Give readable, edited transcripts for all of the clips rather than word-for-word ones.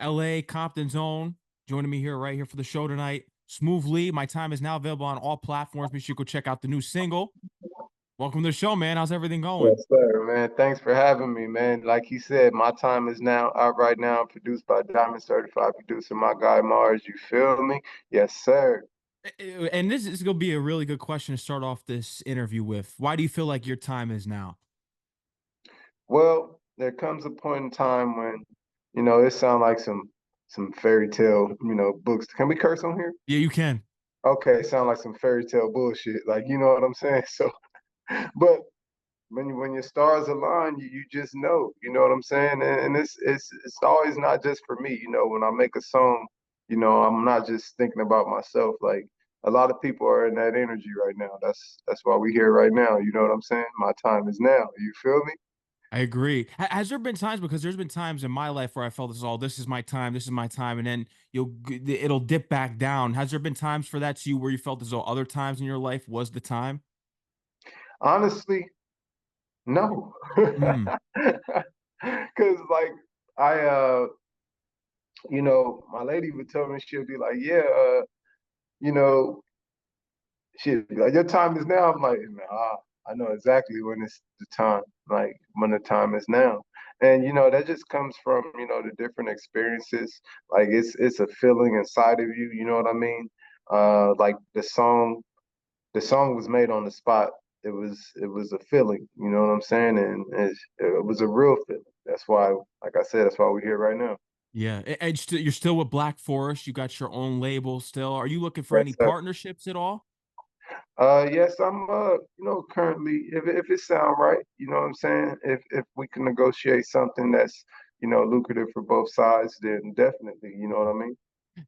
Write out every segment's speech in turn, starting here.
LA Compton Zone, joining me here right here for the show tonight. SmooveLee, my time is now available on all platforms. Make sure you go check out the new single. Welcome to the show, man. How's everything going? Yes, sir, man. Thanks for having me, man. Like he said, my time is now out right now, produced by Diamond Certified Producer, my guy Mars. You feel me? Yes, sir. And this is going to be a really good question to start off this interview with. Why do you feel like your time is now? Well, there comes a point in time when, it sounds like some fairy tale, books. Can we curse on here? Yeah, you can. Okay, sound like some fairy tale bullshit. Like, you know what I'm saying? So, but when your stars align, you just know, you know what I'm saying? And it's always not just for me, when I make a song, I'm not just thinking about myself. Like a lot of people are in that energy right now. That's why we're here right now. You know what I'm saying? My time is now. You feel me? I agree. Has there been times, because there's been times in my life where I felt this is my time, this is my time, and then it'll dip back down. Has there been times for that to you where you felt as though other times in your life was the time? Honestly, no. Mm. Cause like I my lady would tell me, she'll be like, yeah, you know, she'd be like, your time is now. I'm like, nah, I know exactly when it's the time, like when the time is now. And that just comes from, the different experiences. Like it's a feeling inside of you, you know what I mean? Like the song was made on the spot. It was a feeling, you know what I'm saying? And it was a real feeling. That's why, like I said, that's why we're here right now. Yeah, and you're still with BlAck Forezt. You got your own label still. Are you looking for any Yes, sir. partnerships at all? Yes, I'm currently if it sound right, you know what I'm saying? If we can negotiate something that's, lucrative for both sides, then definitely, you know what I mean?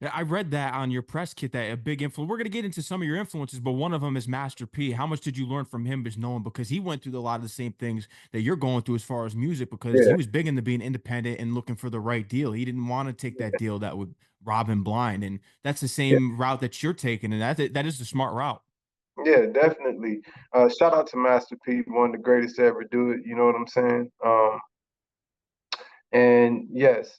Yeah, I read that on your press kit that a big influence. We're gonna get into some of your influences, but one of them is Master P. How much did you learn from him as knowing, because he went through a lot of the same things that you're going through as far as music, because he Yeah, was big into being independent and looking for the right deal. He didn't want to take that deal that would rob him blind, and that's the yeah, same route that you're taking, and that is the smart route. yeah, definitely. Shout out to Master P, one of the greatest to ever do it, you know what I'm saying? And yes,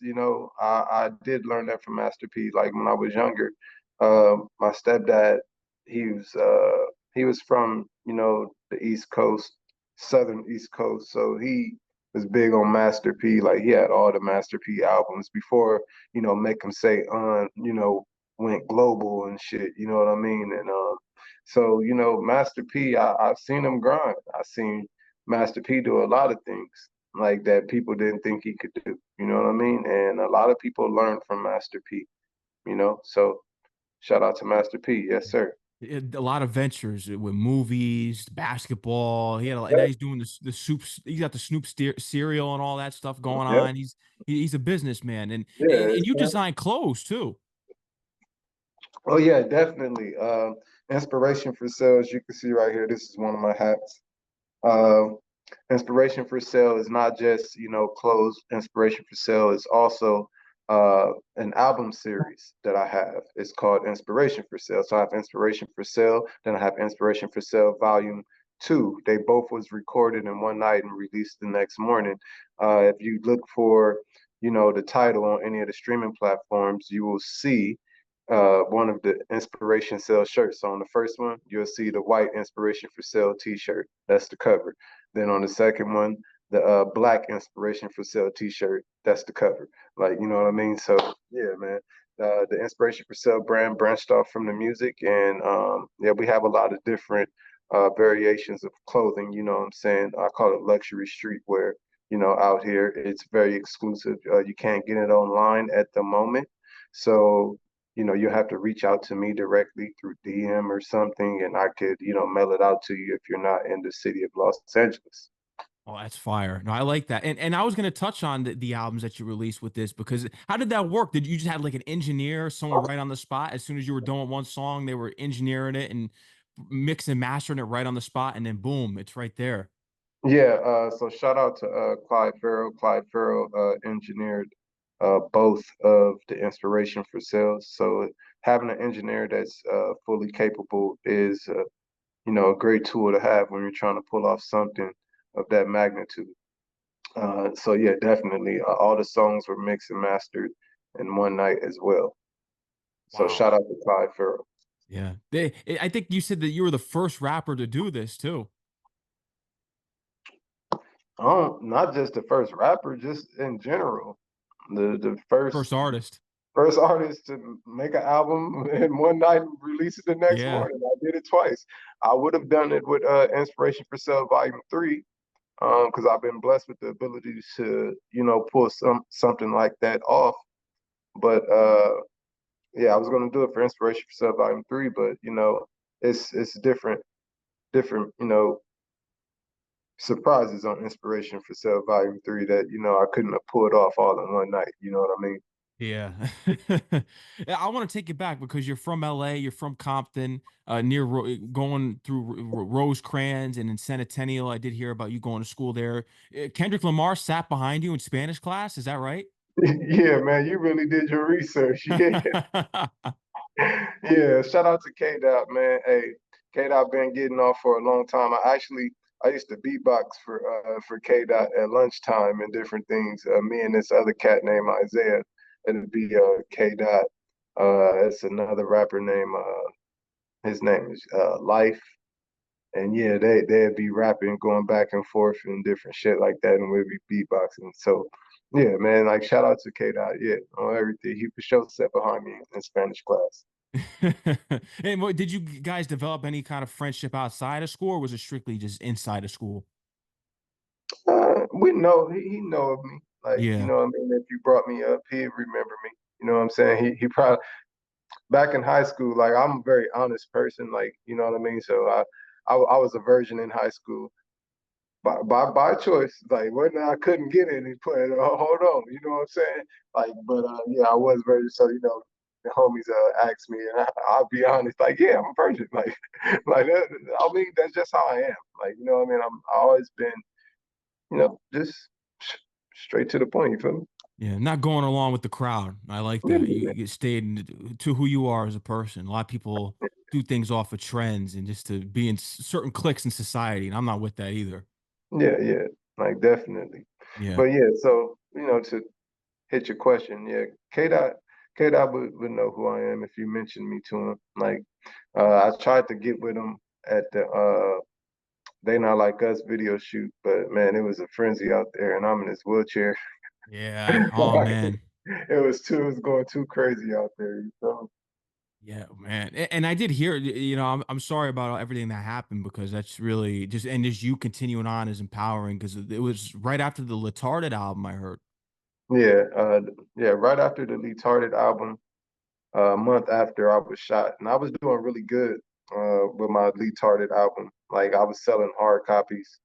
I did learn that from Master P. Like when I was younger, my stepdad, he was from the East Coast, Southern East Coast, so he was big on Master P. Like he had all the Master P albums before Make 'Em Say went global and shit. You know what I mean? And so Master P, I've seen him grind. I've seen Master P do a lot of things like that people didn't think he could do. You know what I mean? And a lot of people learn from Master P. So shout out to Master P. Yes, sir. A lot of ventures with movies, basketball. He had now Yep. he's doing the soups. He's got the Snoop cereal and all that stuff going Yep. on. He's a businessman, and Yeah. and you design clothes too. Oh yeah, definitely. Inspiration for sales. You can see right here. This is one of my hats. Uh, Inspiration for Sale is not just, clothes. Inspiration for Sale is also an album series that I have. It's called Inspiration for Sale. So I have Inspiration for Sale, then I have Inspiration for Sale Volume 2. They both was recorded in one night and released the next morning. If you look for, the title on any of the streaming platforms, you will see one of the Inspiration Sale shirts. So on the first one, you'll see the white Inspiration for Sale t-shirt. That's the cover. Then on the second one, the black Inspiration for Sale t-shirt. That's the cover. Like, you know what I mean? So yeah, man. The Inspiration for Sale brand branched off from the music, and yeah, we have a lot of different variations of clothing. You know what I'm saying? I call it luxury streetwear. Out here, it's very exclusive. You can't get it online at the moment. So you have to reach out to me directly through DM or something, and I could, mail it out to you if you're not in the city of Los Angeles. Oh, that's fire. No, I like that. And I was going to touch on the albums that you released with this, because how did that work? Did you just have like an engineer, someone right on the spot? As soon as you were done with one song, they were engineering it and mixing and mastering it right on the spot, and then boom, it's right there. Yeah, so shout out to Clyde Farrell. Clyde Farrell engineered both of the inspiration for sales. So having an engineer that's fully capable is, a great tool to have when you're trying to pull off something of that magnitude. So yeah, definitely. All the songs were mixed and mastered in one night as well. So Wow. shout out to Ty Farrell. Yeah. I think you said that you were the first rapper to do this too. Not just the first rapper, just in general. The First artist. first artist to make an album in one night and release it the next Yeah. morning. I did it twice. I would have done it with Inspiration for Sale Volume 3, because I've been blessed with the ability to, pull something like that off. But yeah, I was gonna do it for Inspiration for Sale Volume 3, but it's different, surprises on Inspiration for Sale Volume 3 that, I couldn't have pulled off all in one night. You know what I mean? Yeah. Yeah, I want to take it back because you're from LA, you're from Compton, near going through Rosecrans and in Centennial. I did hear about you going to school there. Kendrick Lamar sat behind you in Spanish class. Is that right? Yeah, man, you really did your research. Yeah. Yeah, shout out to K Dot, man. Hey, K Dot been getting off for a long time. I used to beatbox for K Dot at lunchtime and different things. Me and this other cat named Isaiah, it'd be K Dot. It's another rapper named his name is Life. And yeah, they'd be rapping, going back and forth and different shit like that, and we'd be beatboxing. So yeah, man, like shout out to K Dot, yeah, on everything. He for sure sat behind me in Spanish class. And what, did you guys develop any kind of friendship outside of school, or was it strictly just inside of school? We know he know of me. Like, you Yeah. know what I mean? If you brought me up, he'd remember me. You know what I'm saying? He probably back in high school, like I'm a very honest person, like, you know what I mean? So I was a virgin in high school by choice. Like when I couldn't get any put hold on, you know what I'm saying? Like, but yeah, I was virgin, so the homies asked me and I'll be honest, like, yeah, I'm a virgin. Like I mean, that's just how I am. Like, you know what I mean? I always been, just straight to the point. You feel me? Yeah, not going along with the crowd. I like that. You stayed to who you are as a person. A lot of people do things off of trends and just to be in certain cliques in society, and I'm not with that either. Yeah, yeah, like definitely. Yeah. But yeah, so to hit your question, yeah, K Dot would know who I am if you mentioned me to him. Like, I tried to get with him at the They Not Like Us video shoot, but man, it was a frenzy out there, and I'm in this wheelchair. Yeah. Oh man. It was going too crazy out there. You know? Yeah, man. And I did hear, I'm sorry about everything that happened because that's really just you continuing on is empowering because it was right after the Retarded album I heard. Yeah, yeah. Right after the Retarded album, a month after I was shot, and I was doing really good with my Retarded album. Like I was selling hard copies,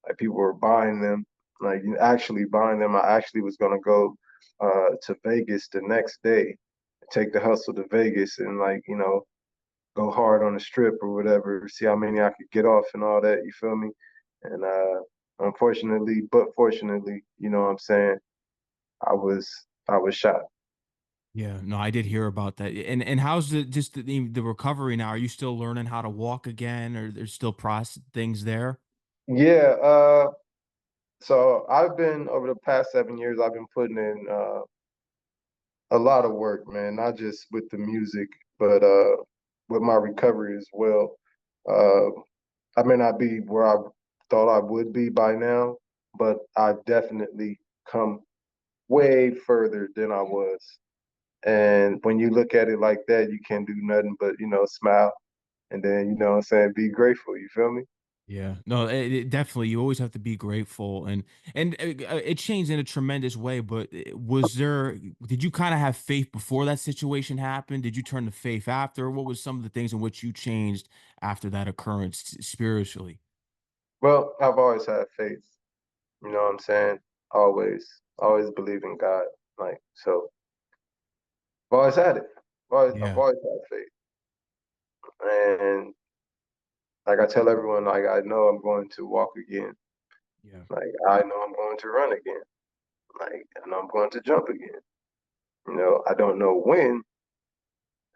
like people were buying them, like actually buying them. I actually was gonna go to Vegas the next day, take the hustle to Vegas, and like go hard on the strip or whatever, see how many I could get off and all that. You feel me? And unfortunately, but fortunately, you know what I'm saying, I was shot. Yeah, no, I did hear about that. And how's the recovery now? Are you still learning how to walk again, or there's still process things there? Yeah, so I've been over the past 7 years, I've been putting in a lot of work, man, not just with the music, but with my recovery as well. Uh, I may not be where I thought I would be by now, but I've definitely come way further than I was. And when you look at it like that, you can't do nothing but, smile and then, what I'm saying, be grateful. You feel me? Yeah, no, it definitely. You always have to be grateful, and it changed in a tremendous way. But was there? Did you kind of have faith before that situation happened? Did you turn to faith after? What was some of the things in which you changed after that occurrence spiritually? Well, I've always had faith. You know what I'm saying? Always believe in God. Like, so I've always had it. I've Yeah, always had faith. And like I tell everyone, like I know I'm going to walk again. yeah, Like I know I'm going to run again. Like I know I'm going to jump again. I don't know when,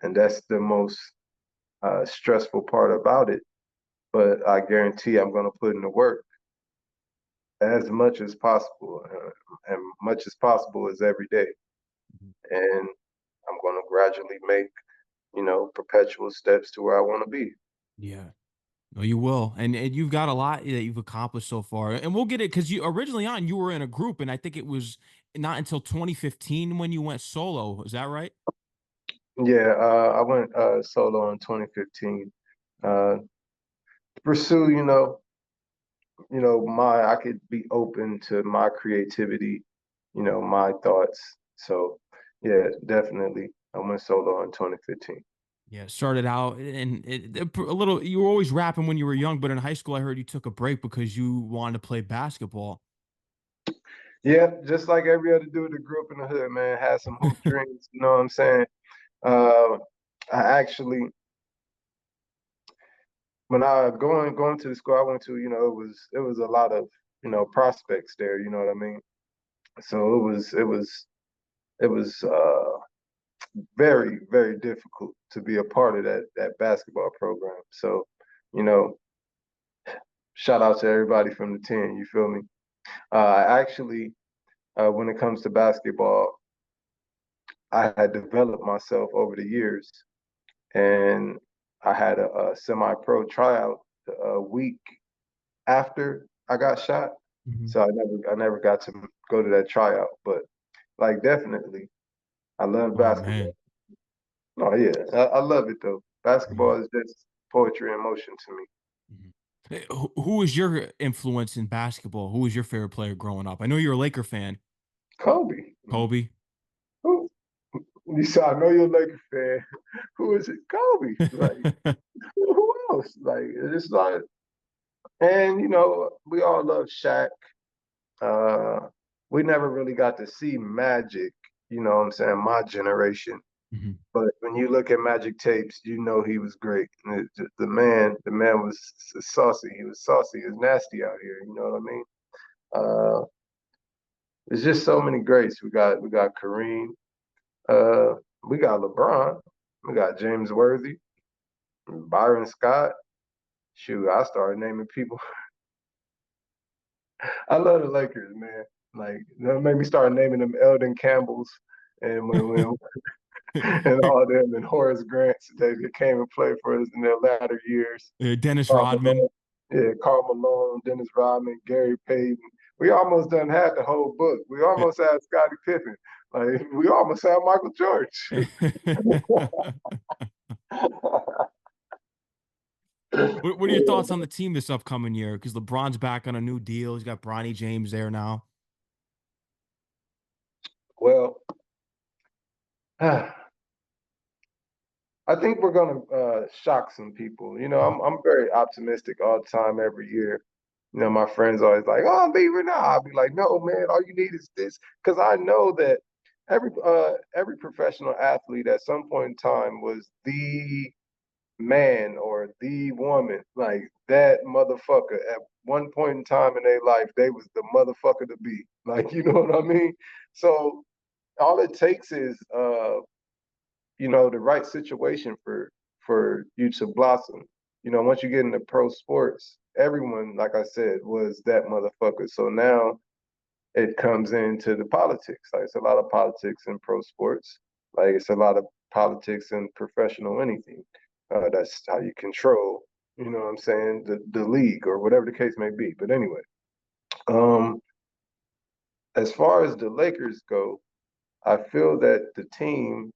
and that's the most stressful part about it. But I guarantee I'm going to put in the work as much as possible, and much as possible is every day. and I'm going to gradually make, perpetual steps to where I want to be. Yeah. No, you will, and you've got a lot that you've accomplished so far, and we'll get it because you originally on you were in a group, and I think it was not until 2015 when you went solo. Is that right? Yeah, I went solo in 2015 to pursue, my I could be open to my creativity, my thoughts. So yeah, definitely. I went solo in 2015. Yeah, started out and a little. You were always rapping when you were young, but in high school, I heard you took a break because you wanted to play basketball. Yeah, just like every other dude that grew up in the hood, man, had some hoop dreams, you know what I'm saying? Uh, I actually when I going to the school I went to, it was a lot of, prospects there, you know what I mean? So it was very, very difficult to be a part of that basketball program. So, you know, shout out to everybody from the 10, you feel me? Actually, when it comes to basketball, I had developed myself over the years, and I had a semi-pro tryout a week after I got shot. Mhm. So I never got to go to that tryout, but like definitely, I love Oh basketball. man. Oh yeah, I love it though. Yeah. Basketball is just poetry in motion to me. Mhm. Who was your influence in basketball? Who was your favorite player growing up? I know you're a Laker fan. Kobe. Kobe. Who? You said I know you're a Laker fan. Who is it? Kobe. Like who else? Like it's like, and we all love Shaq. Uh, we never really got to see Magic. You know what I'm saying? My generation. Mhm. But when you look at Magic tapes, he was great. And the man was saucy. He was saucy. He was nasty out here. You know what I mean? Uh, there's just so many greats. We got Kareem. Uh, we got LeBron. We got James Worthy, Byron Scott. Shoot, I started naming people. I love the Lakers, man. Like that made me start naming them Eldon Campbells and when and all them and Horace Grants that came and played for us in their latter years. Dennis Karl Rodman. Malone, yeah, Karl Malone, Dennis Rodman, Gary Payton. We almost done had the whole book. We Eh, almost had Scottie Pippen. Like we almost had Michael George. What are your thoughts on the team this upcoming year? Because LeBron's back on a new deal. He's got Bronny James there now. Well, I think we're gonna shock some people. I'm very optimistic all the time, every year. My friends always like, "Oh, I'm Beaver now." I'll be like, "No, man, all you need is this," because I know that every professional athlete at some point in time was the man or the woman, like that motherfucker. At one point in time in their life, they was the motherfucker to be. Like, you know what I mean? So all it takes is the right situation for you to blossom. Once you get into pro sports, everyone, like I said, was that motherfucker. So now it comes into the politics. Like it's a lot of politics in pro sports. Like it's a lot of politics in professional anything. That's how you control, what I'm saying, the league or whatever the case may be. But anyway, um, as far as the Lakers go, I feel that the team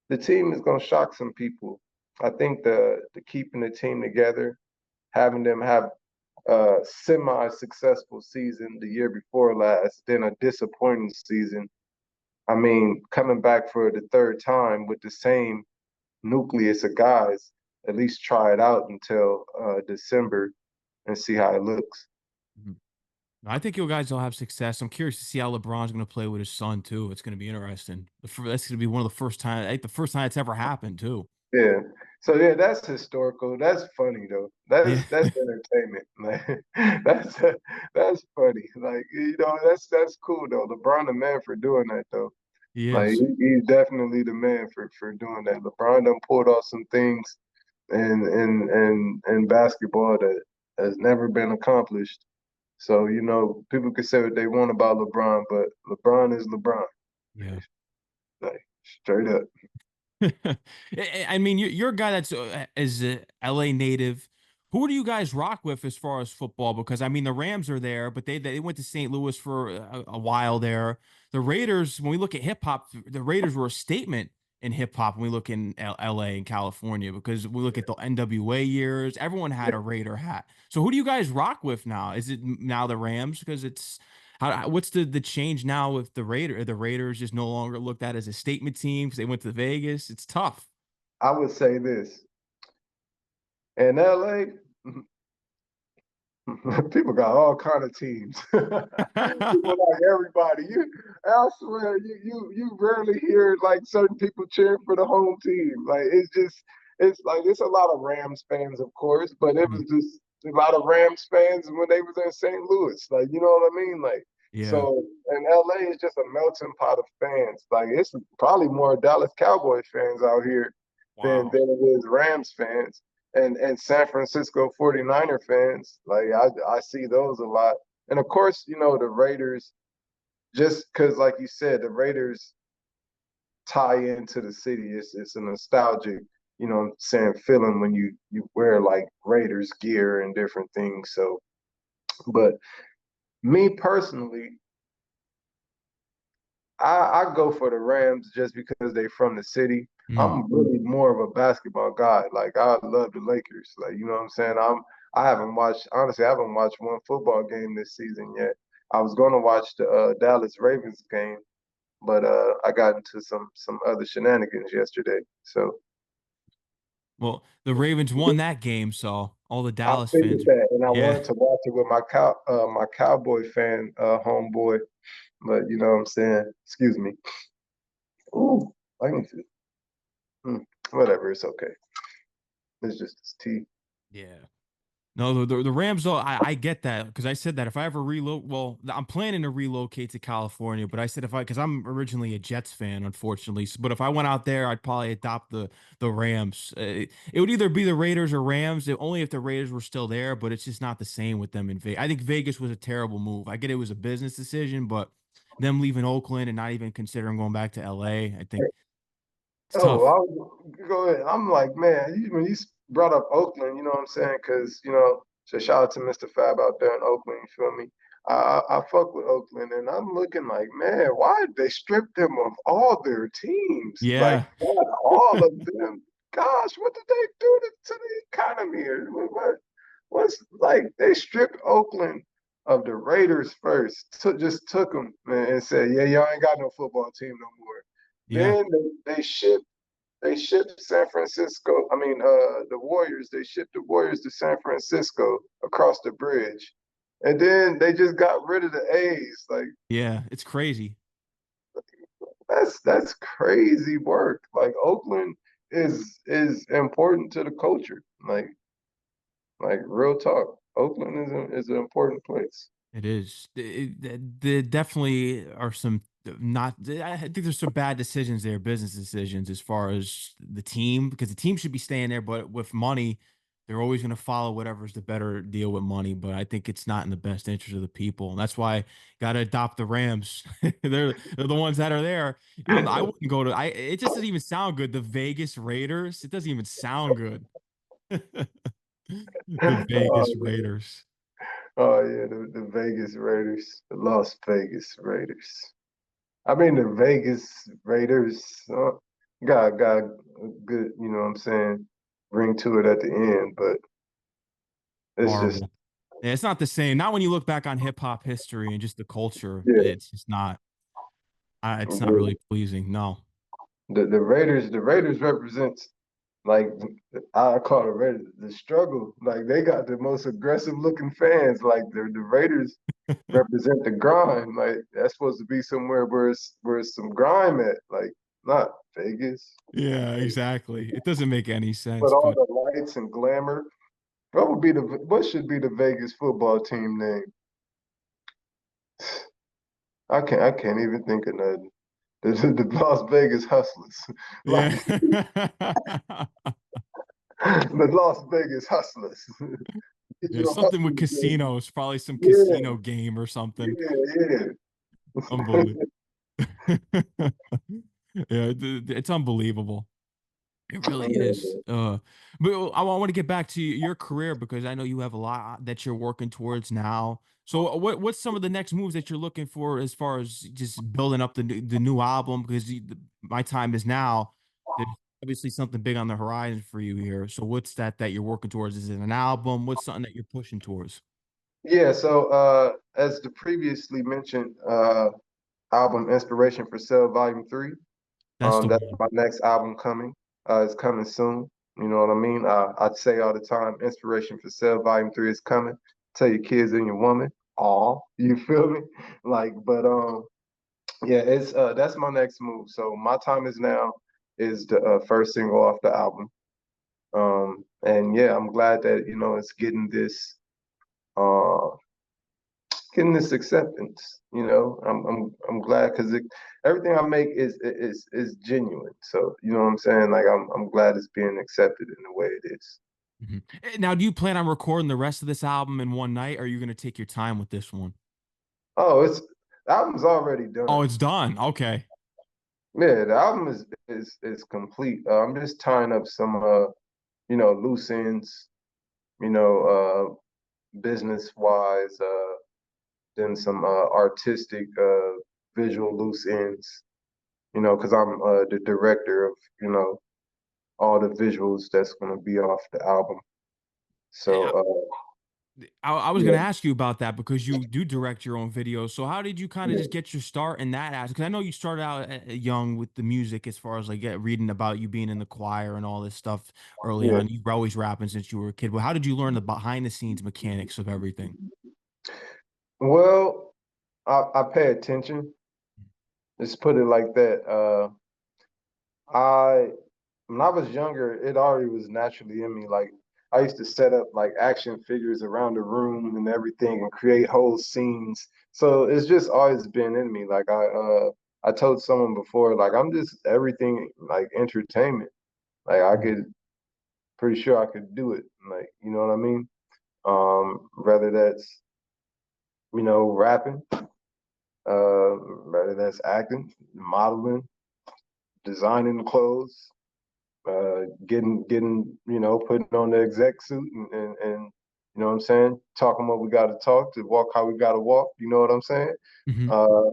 is going to shock some people. I think the keeping the team together, having them have a semi-successful season the year before last, then a disappointing season. I mean, coming back for the third time with the same nucleus of guys, at least try it out until December and see how it looks. Mhm. I think you guys will have success. I'm curious to see how LeBron's going to play with his son too. It's going to be interesting. That's going to be one of the first time, like the first time it's ever happened too. Yeah. So yeah, that's historical. That's funny though. Yeah, That's entertainment. Like that's funny. Like that's cool though. LeBron the man for doing that though. he Like is. he's definitely the man for doing that. LeBron done pulled off some things in basketball that has never been accomplished. So people can say what they want about LeBron, but LeBron is LeBron. Yeah. Like straight up. I mean, you're a guy that's is a LA native. Who do you guys rock with as far as football? Because I mean, the Rams are there, but they went to St. Louis for a while there. The Raiders, when we look at hip hop, the Raiders were a statement in hip hop when we look in LA and California, because we look at the NWA years, everyone had a Raider hat. So who do you guys rock with now? Is it now the Rams? Because it's what's the change now with the Raiders just no longer looked at as a statement team because they went to Vegas. It's tough. I would say this in LA. People got all kind of teams. People like everybody. I swear, you rarely hear like certain people cheering for the home team. Like it's like it's a lot of Rams fans, of course, but it Mhm. was just a lot of Rams fans when they was in St. Louis. Like you know what I mean? Like Yeah. so, and LA is just a melting pot of fans. Like it's probably more Dallas Cowboys fans out here Wow. than it is Rams fans and San Francisco 49er fans. Like I see those a lot. And of course, you know, the Raiders, just because like you said, the Raiders tie into the city. It's a nostalgic, you know what I'm saying, feeling when you wear like Raiders gear and different things. So but me personally, I go for the Rams just because they from the city. Mm. I'm really more of a basketball guy. Like I love the Lakers. Like you know what I'm saying. I haven't watched honestly. I haven't watched one football game this season yet. I was going to watch the Dallas Ravens game, but I got into some other shenanigans yesterday. So Well, the Ravens won that game, so all the I Dallas figured fans, that, and I yeah. wanted to watch it with my Cowboy fan homeboy. But you know what I'm saying. Excuse me. Ooh, I need to. Whatever. It's okay. It's just this tea. Yeah. No, the Rams though, I get that because I said that if I ever well, I'm planning to relocate to California, but I said if I because I'm originally a Jets fan, unfortunately. But if I went out there, I'd probably adopt the Rams. It would either be the Raiders or Rams, only if the Raiders were still there. But it's just not the same with them in Vegas. I think Vegas was a terrible move. I get it was a business decision, but them leaving Oakland and not even considering going back to LA, I think it's Oh, tough. go ahead. I'm like, man, when you brought up Oakland, you know what I'm saying? Because, you know, so shout out to Mr. Fab out there in Oakland, you feel me? I fuck with Oakland, and I'm looking like, man, why did they strip them of all their teams? Like, Yeah, not all of them. Gosh, what did they do to the economy? What's like, they stripped Oakland of the Raiders first, just took them and said, yeah, y'all ain't got no football team no more. yeah, Then they shipped San Francisco. I mean, the Warriors. They shipped the Warriors to San Francisco across the bridge, and then they just got rid of the A's. Like yeah. It's crazy. that's crazy work. Like Oakland is important to the culture. Like real talk. Oakland is an important place. It is. There definitely are some not. I think there's some bad decisions there, business decisions, as far as the team, because the team should be staying there, but with money, they're always going to follow whatever's the better deal with money. But I think it's not in the best interest of the people, and that's why got to adopt the Rams. They're the ones that are there. I wouldn't go to. It just doesn't even sound good. The Vegas Raiders. It doesn't even sound good. The Vegas Oh, Raiders. oh yeah, the Vegas Raiders, the Las Vegas Raiders. I mean, the Vegas Raiders got a good, you know what I'm saying, ring to it at the end, but it's just, Horrible. Yeah, it's not the same. Not when you look back on hip hop history and just the culture. yeah. It's just not. It's not really pleasing. No. The Raiders represents like I call the Raiders the struggle. Like they got the most aggressive looking fans. Like the Raiders represent the grind. Like that's supposed to be somewhere where it's some grime at. Like not Vegas. Yeah, exactly. It doesn't make any But sense, all but the lights and glamour. What should be the Vegas football team name? I can't even think of nothing. The Las Vegas Hustlers. yeah. Like the Las Vegas Hustlers. Get Yeah, your something with hustlers, baby. casinos, probably some Yeah, casino game or something. yeah, yeah. Unbelievable. Yeah, it's unbelievable. It really is. But I want to get back to your career because I know you have a lot that you're working towards now. So what's some of the next moves that you're looking for as far as just building up the new album? Because my time is now. There's obviously something big on the horizon for you here. So what's that you're working towards? Is it an album? What's something that you're pushing towards? Yeah, so as the previously mentioned album Inspiration for Sale Volume 3, That's the that's one. my next album coming. It's coming soon. You know what I mean? I'd say all the time, Inspiration for Sale Volume 3 is coming. Tell your kids and your woman. Aw, you feel me? Like, but yeah, it's that's my next move. So my time is now is the first single off the album. And yeah, I'm glad that it's uh getting this acceptance. I'm glad because everything I make is genuine. So you know what I'm saying? Like I'm glad it's being accepted in the way it is. Mhm. Now, do you plan on recording the rest of this album in one night, or are you going to take your time with this one? Oh, the album's already Oh, done. it's done. Okay. Yeah, the album is complete. I'm just tying up some loose ends, business wise, then some artistic visual loose ends, because I'm the director of, all the visuals that's going to be off the album. So, Yeah, I was going to yeah, ask you about that because you do direct your own videos. So how did you kind of yeah, just get your start in that aspect? Because I know you started out young with the music, as far as like reading about you being in the choir and all this stuff early yeah. on. You were always rapping since you were a kid. But how did you learn the behind the scenes mechanics of everything? Well, I pay attention. Let's put it like that. I when I was younger, it already was naturally in me. Like I used to set up like action figures around the room and everything and create whole scenes. So it's just always been in me. Like I told someone before, like I'm just everything like entertainment. Like I could pretty sure I could do it. Like, you know what I mean? Whether that's, rapping, whether that's acting, modeling, designing clothes, getting putting on the exec suit and you know what I'm saying, talking what we got to talk, to walk how we got to walk. You know what I'm saying? Hmm. Uh,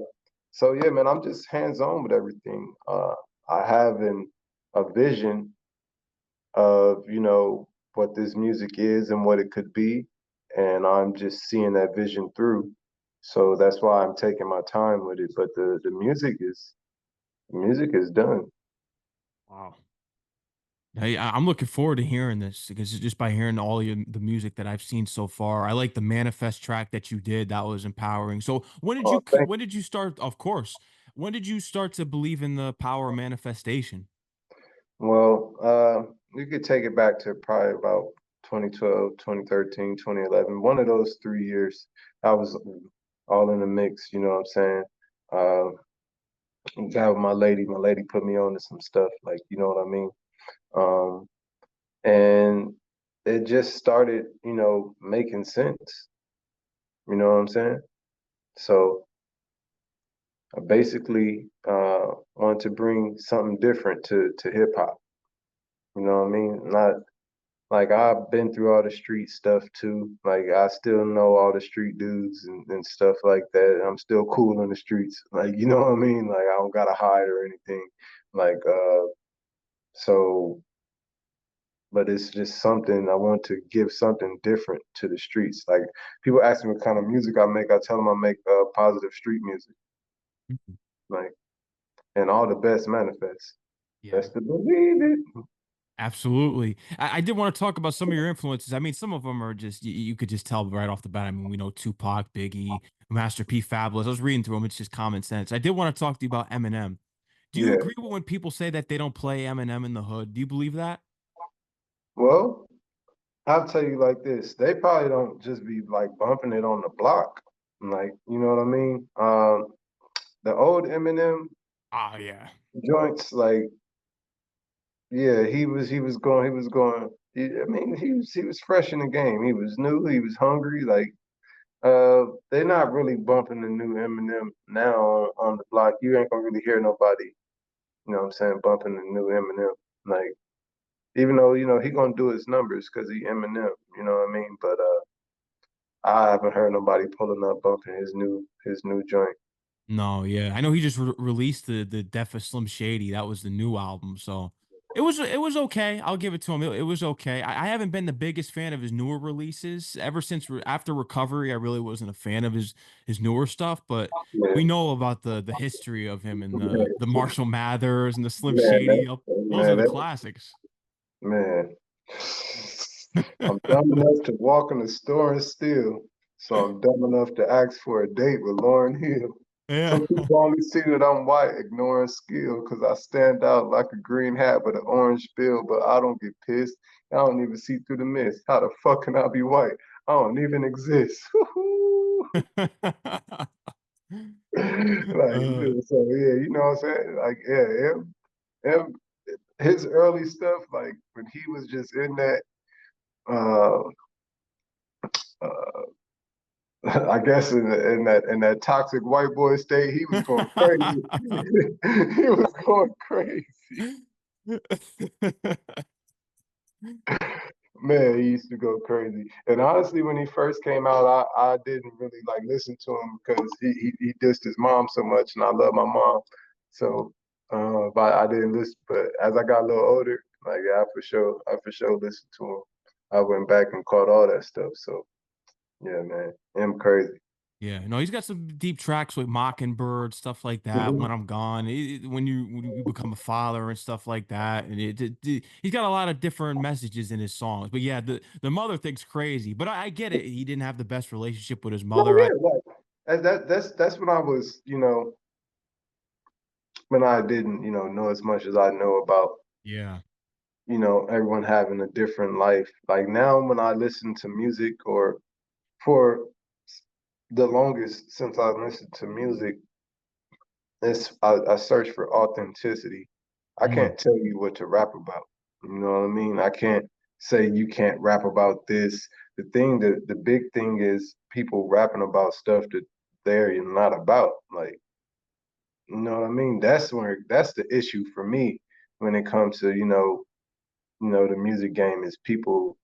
so yeah, man, I'm just hands on with everything. I have a vision of what this music is and what it could be, and I'm just seeing that vision through. So that's why I'm taking my time with it. But the music is done. Wow. Hey, I'm looking forward to hearing this because just by hearing all the music that I've seen so far, I like the Manifest track that you did. That was empowering. So Oh, thank when did you start? Of course, when did you start to believe in the power of manifestation? Well, you could take it back to probably about 2012, 2013, 2011. One of those 3 years, I was all in the mix, you know what I'm saying? Uh, got with my lady put me on to some stuff, like, you know what I mean? Um, and it just started, making sense, you know what I'm saying? So I basically wanted to bring something different to hip hop, you know what I mean? Not Like I've been through all the street stuff too. Like I still know all the street dudes and stuff like that. I'm still cool in the streets. Like you know what I mean? Like I don't gotta hide or anything. Like so but it's just something I want to give something different to the streets. Like people ask me what kind of music I make, I tell them I make positive street music. Mhm. Like and all the best manifests. Yeah. Best to believe it. Absolutely. I did want to talk about some of your influences. I mean, some of them are just you could just tell right off the bat. I mean, we know Tupac, Biggie, Master P, Fabulous. I was reading through them. It's just common sense. I did want to talk to you about Eminem. Do you Yeah. agree with when people say that they don't play Eminem in the hood? Do you believe that? Well, I'll tell you like this. They probably don't just be like bumping it on the block. Like, you know what I mean? The old Eminem Ah, yeah. joints, like, yeah, he was going. I mean, he was fresh in the game. He was new. He was hungry. Like, They're not really bumping the new Eminem now on the block. You ain't gonna really hear nobody, you know what I'm saying, bumping the new Eminem. Like, even though, he gonna do his numbers because he Eminem, you know what I mean? But I haven't heard nobody pulling up bumping his new joint. No, yeah, I know he just released the Death of Slim Shady. That was the new album, so it was okay. I'll give it to him. It was okay. I haven't been the biggest fan of his newer releases ever since after Recovery. I really wasn't a fan of his newer stuff, but we Man, know about the history of him and the man, Marshall Mathers and the Slim man, Shady. Those are man, the classics. man. I'm dumb enough to walk in the store and steal, so I'm dumb enough to ask for a date with Lauren Hill. Yeah. Some people only see that I'm white, ignoring skill, because I stand out like a green hat with an orange bill, but I don't get pissed. I don't even see through the mist. How the fuck can I be white? I don't even exist. Like, Uh, so yeah, you know what I'm saying? Like, yeah, him, his early stuff, like when he was just in that, uh, uh, I guess in that toxic white boy state, he was going crazy. He was going crazy. Man, he used to go crazy. And honestly, when he first came out, I didn't really like listen to him because he dissed his mom so much, and I love my mom. So, but I didn't listen. But as I got a little older, like yeah, I for sure listened to him. I went back and caught all that stuff. So yeah, man, him crazy. Yeah, no, he's got some deep tracks with Mockingbird, stuff like that. When Mhm. I'm gone, when you become a father and stuff like that, and he's got a lot of different messages in his songs. But yeah, the mother thing's crazy. But I get it. He didn't have the best relationship with his No, mother. yeah, like that's when I was, when I didn't, know as much as I know about, Yeah. everyone having a different life. Like now, when I listen to music, or for the longest since I listened to music, I search for authenticity. I Mm, can't tell you what to rap about. You know what I mean? I can't say you can't rap about this. The big thing is people rapping about stuff that they're not about. Like, you know what I mean? That's the issue for me when it comes to, the music game, is people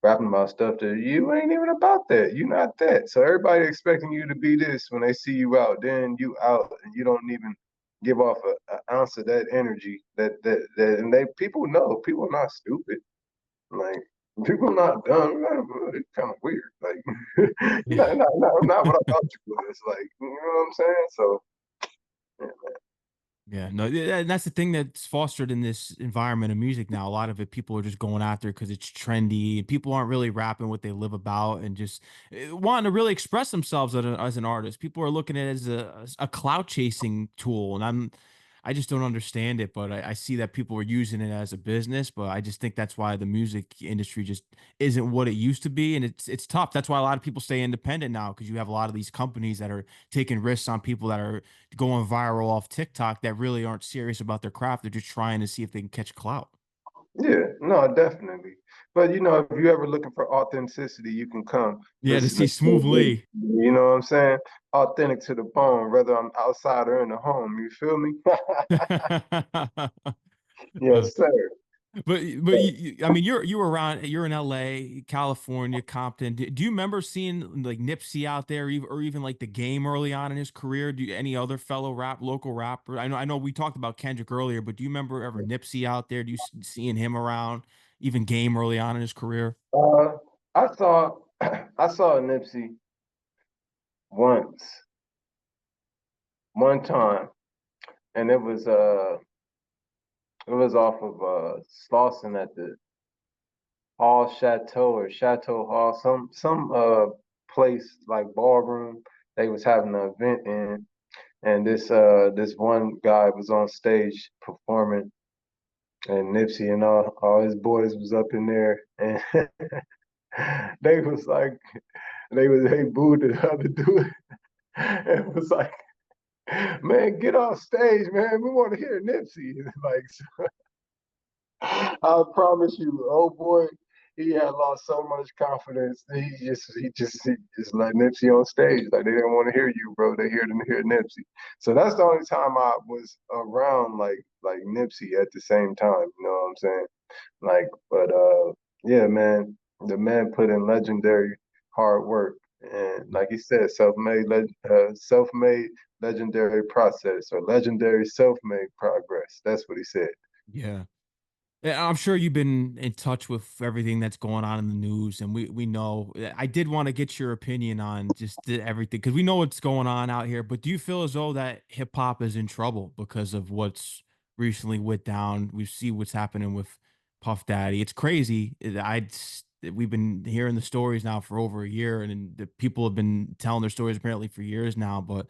rapping about stuff that you ain't even about that. You're not that. So everybody expecting you to be this when they see you out. Then you out and you don't even give off a ounce of that energy. And they people know people are not stupid. Like people are not dumb. It's kind of weird. Like yeah. not what I thought you was. Like you know what I'm saying? So yeah. Yeah, no, and that's the thing that's fostered in this environment of music now. A lot of it, people are just going after because it's trendy. People aren't really rapping what they live about and just wanting to really express themselves as an artist. People are looking at it as a clout chasing tool, and I just don't understand it. But I see that people are using it as a business. But I just think that's why the music industry just isn't what it used to be, and it's tough. That's why a lot of people stay independent now because you have a lot of these companies that are taking risks on people that are going viral off TikTok that really aren't serious about their craft. They're just trying to see if they can catch clout. Yeah, no, definitely. But if you're ever looking for authenticity, you can come Yeah, to listen see to SmooveLee. SmooveLee. You know what I'm saying? Authentic to the bone, whether I'm outside or in the home. You feel me? Yes, sir. But I mean, you're in LA, California, Compton. Do you remember seeing like Nipsey out there, or even like the Game early on in his career? Do you, any other fellow local rapper? I know we talked about Kendrick earlier, but do you remember ever Nipsey out there? Do you seeing him around, even Game early on in his career? Uh, I saw I saw Nipsey once, one time, and it was off of Slauson at the Hall Chateau or Chateau Hall, some place like ballroom they was having an event in, and this one guy was on stage performing, and Nipsey and all his boys was up in there, and they was like they booed the other dude. And was like, man, get off stage, man. We want to hear Nipsey. Like, I promise you, oh boy, he had lost so much confidence. He just let Nipsey on stage. Like they didn't want to hear you, bro. They here to hear Nipsey. So that's the only time I was around like Nipsey at the same time. You know what I'm saying? Like, but yeah, man, the man put in legendary hard work, and like he said, self-made legendary process or legendary self-made progress. That's what he said. Yeah. Yeah, I'm sure you've been in touch with everything that's going on in the news, and we know. I did want to get your opinion on just everything because we know what's going on out here. But do you feel as though that hip hop is in trouble because of what's recently went down? We see what's happening with Puff Daddy. It's crazy. We've been hearing the stories now for over a year, and the people have been telling their stories apparently for years now. But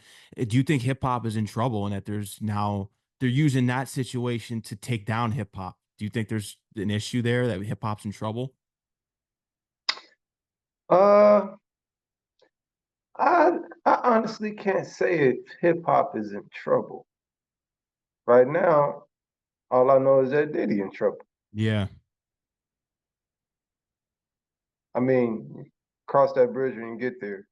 do you think hip hop is in trouble and that there's now they're using that situation to take down hip hop? Do you think there's an issue there that hip hop's in trouble? Uh, I I honestly can't say if hip hop is in trouble right now. All I know is that Diddy in trouble. Yeah, I mean, cross that bridge when you get there.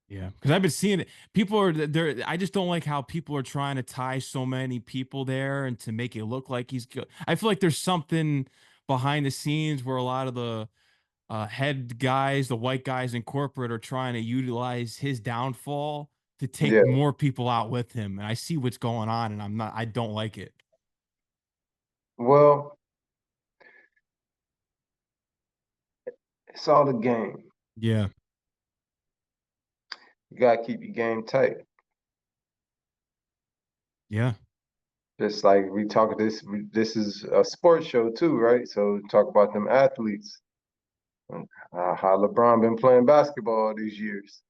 yeah. Because I've been seeing it. People are there. I just don't like how people are trying to tie so many people there and to make it look like he's good. I feel like there's something behind the scenes where a lot of the head guys, the white guys in corporate, are trying to utilize his downfall to take Yeah. more people out with him. And I see what's going on, and I don't like it. Well, it's all a game. Yeah, You gotta keep your game tight. yeah, Just like we talk this is a sports show too, right? So talk about them athletes. How LeBron been playing basketball all these years.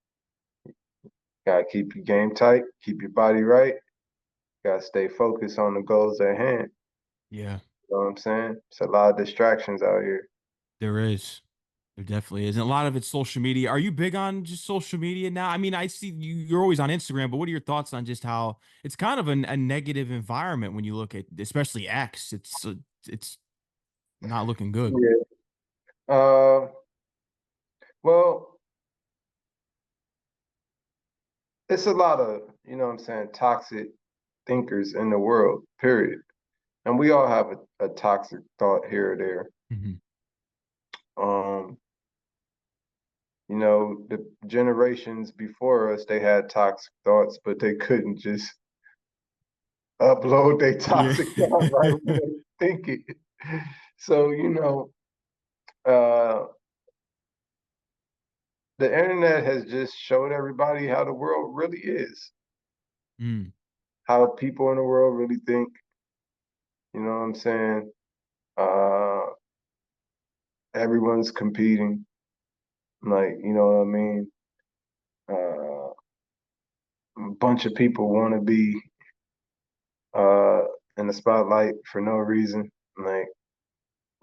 Gotta keep your game tight, keep your body right. Gotta stay focused on the goals at hand. yeah. You know what I'm saying? It's a lot of distractions out here. There is. There definitely is. And a lot of it's social media. Are you big on just social media now? I mean, I see you're always on Instagram, but what are your thoughts on just how it's kind of a negative environment when you look at especially X? It's not looking good. Yeah. Uh, well, it's a lot of, you know what I'm saying, toxic thinkers in the world, period. And we all have a toxic thought here or there. Mhm. Um, you know, the generations before us, they had toxic thoughts, but they couldn't just upload their Yeah. toxic thought right when they think it. So, you know, uh, the internet has just showed everybody how the world really is, Mm, how people in the world really think. You know what I'm saying? Uh, everyone's competing. Like, you know what I mean? Uh, a bunch of people want to be uh, in the spotlight for no reason, like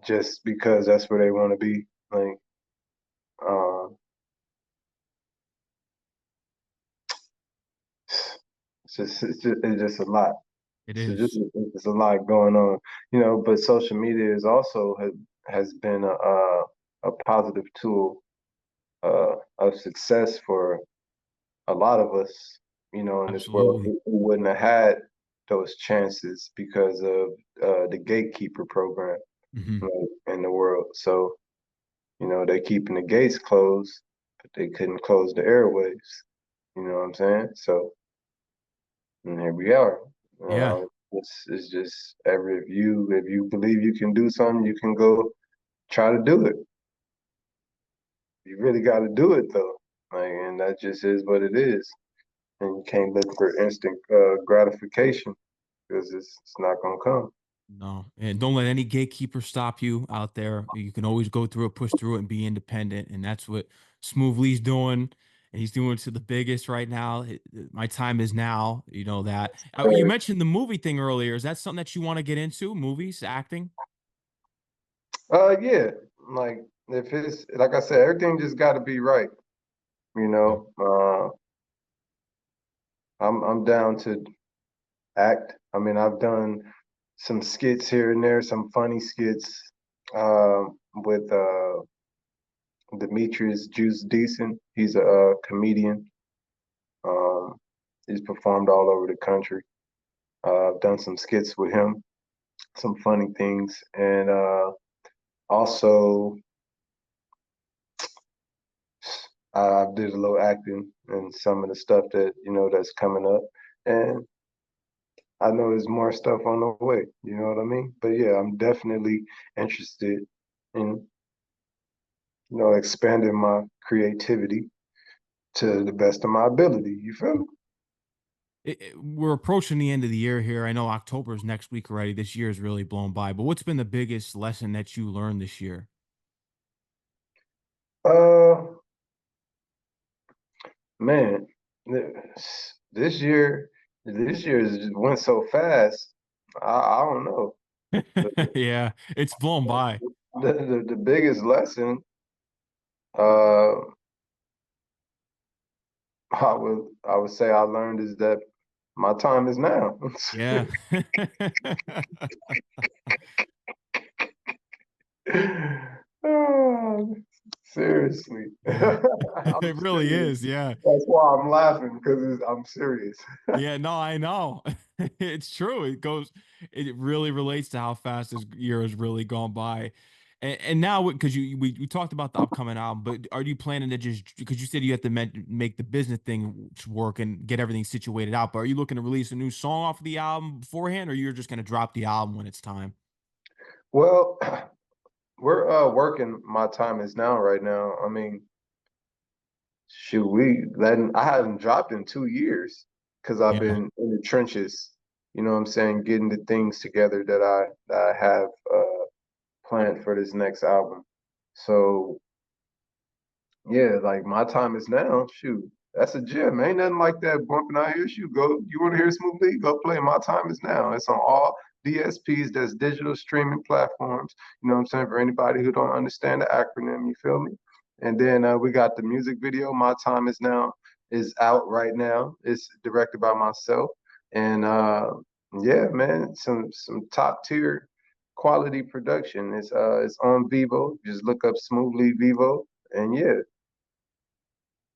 just because that's where they want to be. Like, um, it's just a lot. it Just is. it's a lot going on, you know. But social media is also has been a positive tool of success for a lot of us, you know, in this world Absolutely. who wouldn't have had those chances because of the gatekeeper program, Hmm. you know, in the world. So, you know, they're keeping the gates closed, but they couldn't close the airwaves. You know what I'm saying? So, and here we are. Yeah. It's just if you believe you can do something, you can go try to do it. You really got to do it though, like, and that just is what it is. And you can't look for instant gratification because it's not gonna come. No, and don't let any gatekeeper stop you out there. You can always go through it, push through it, and be independent. And that's what SmooveLee's doing. And he's doing it to the biggest right now. My time is now. You know that. You mentioned the movie thing earlier. Is that something that you want to get into? Movies, acting? Yeah, like if it's like I said, everything just got to be right. You Yeah. know, I'm down to act. I've done some skits here and there, some funny skits, with Demetrius Juice Decent. He's a comedian. Um, he's performed all over the country. I've done some skits with him, some funny things, and also I did a little acting and some of the stuff that that's coming up, and I know there's more stuff on the way. You know what I mean? But yeah, I'm definitely interested in expanding my creativity to the best of my ability. You feel me? We're approaching the end of the year here. I know October is next week already. This year is really blown by. But what's been the biggest lesson that you learned this year? Uh, Man, this year, this year just went so fast. I don't know. The, Yeah, it's blown by. the biggest lesson, uh, I would say I learned is that my time is now. Yeah. Oh, seriously, I'm It really serious. is. Yeah. That's why I'm laughing because I'm serious. Yeah, no, I know. It's true. It really relates to how fast this year has really gone by. And now, because we talked about the upcoming album, but are you planning to just, because you said you have to make the business thing work and get everything situated out, but are you looking to release a new song off of the album beforehand, or you're just going to drop the album when it's time? Well, we're working my time is now right now. I mean, shoot, I haven't dropped in 2 years because I've Yeah. been in the trenches, you know what I'm saying, getting the things together that I have planned for this next album. So yeah, like my time is now. Shoot, that's a gem. Ain't nothing like that bumping out here. Shoot, go. You want to hear SmooveLee? Go play. My time is now. It's on all DSPs. That's digital streaming platforms. You know what I'm saying? For anybody who don't understand the acronym, you feel me? And then we got the music video. My time is now is out right now. It's directed by myself, and yeah, man, some top tier quality production. It's on Vivo. Just look up SmooveLee Vivo, and yeah.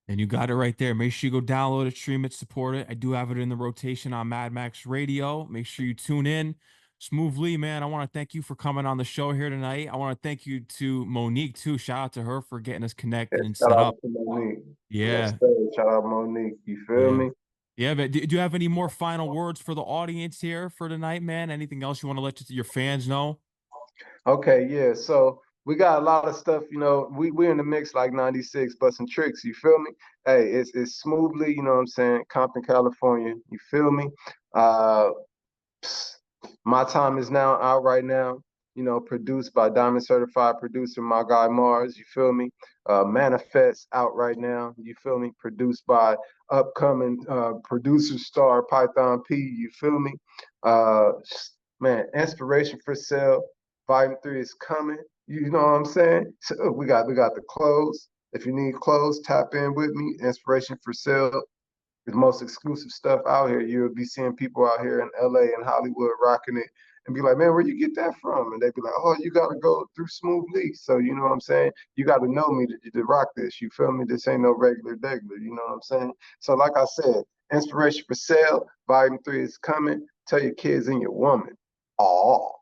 And you got it right there. Make sure you go download it, stream it, support it. I do have it in the rotation on Mad Max Radio. Make sure you tune in. SmooveLee, man, I want to thank you for coming on the show here tonight. I want to thank you to Monique too. Shout out to her for getting us Yeah, connected and shout set out up. to Monique. Yes, Yeah, sir. Shout out Monique. You feel yeah, me? yeah. But do you have any more final words for the audience here for tonight, man? Anything else you want to let your fans know? Okay, yeah. So we got a lot of stuff, we in the mix like 96, busting tricks, you feel me? Hey, it's SmooveLee, you know what I'm saying? Compton, California, you feel me? Uh My time is now out right now. Produced by Diamond Certified Producer, my guy Mars. You feel me? Manifest out right now. You feel me? Produced by upcoming producer star Python P. You feel me? Uh, man, Inspiration for Sale. Volume 3 is coming. You know what I'm saying? So we got the clothes. If you need clothes, tap in with me. Inspiration for Sale, the most exclusive stuff out here. You'll be seeing people out here in LA and Hollywood rocking it and be like, man, where you get that from? And they be like, oh, you got to go through SmooveLee. So, you know what I'm saying? You got to know me to rock this. You feel me? This ain't no regular degular. You know what I'm saying? So, like I said, Inspiration for Sale, Volume 3 is coming. Tell your kids and your woman. Oh,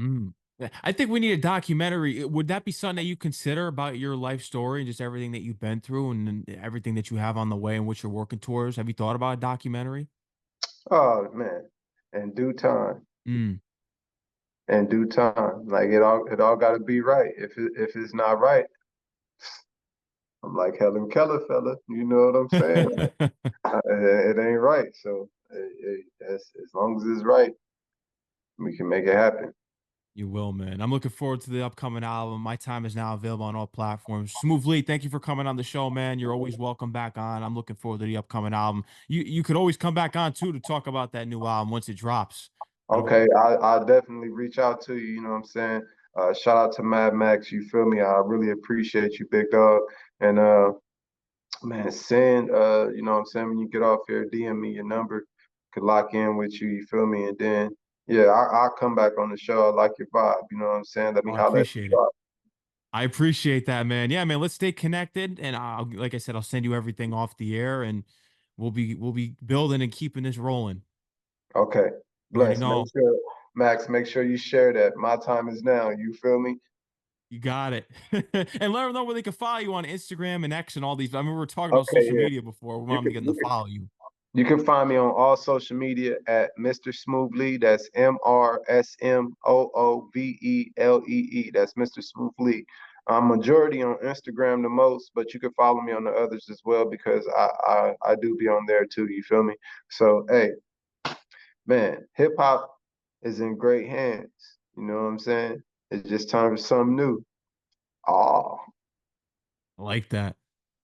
Mm. Yeah, I think we need a documentary. Would that be something that you consider about your life story and just everything that you've been through and everything that you have on the way and what you're working towards? Have you thought about a documentary? oh, man. In due time. Mm. In due time. Like it all got to be right. If it's not right, I'm like Helen Keller, fella. You know what I'm saying? It ain't right. So as long as it's right, we can make it happen. You will, man. I'm looking forward to the upcoming album. My time is now available on all platforms. SmooveLee, thank you for coming on the show, man. You're always welcome back on. I'm looking forward to the upcoming album. You could always come back on too to talk about that new album once it drops. I don't. Okay, I'll definitely reach out to you. You know what I'm saying? Shout out to Mad Max. You feel me? I really appreciate you, big dog. And man, send you know what I'm saying, when you get off here, DM me your number. Could lock in with you. You feel me? And then yeah, I'll come back on the show. I like your vibe. You know what I'm saying? Let me I holler at appreciate it. you. I appreciate that, man. Yeah, man. Let's stay connected, and like I said, I'll send you everything off the air, and we'll be building and keeping this rolling. Okay. You already Bless. Make know. sure, Max, make sure you share that. My time is now. You feel me? You got it. And let them know where they can follow you on Instagram and X and all these. I mean, we were talking about Okay, social yeah. media before. We You want them can to get them you to can follow you. you can find me on all social media at Mr. SmooveLee. That's MrSmoovelee. That's Mr. SmooveLee. I'm majority on Instagram the most, but you can follow me on the others as well because I do be on there too. You feel me? So hey, man, hip hop is in great hands. You know what I'm saying? It's just time for something new. Oh, I like that.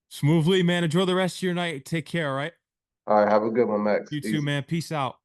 Smoothly, man. Enjoy the rest of your night. Take care, all right? all right. Have a good one, Max. You too, Easy. man. Peace out.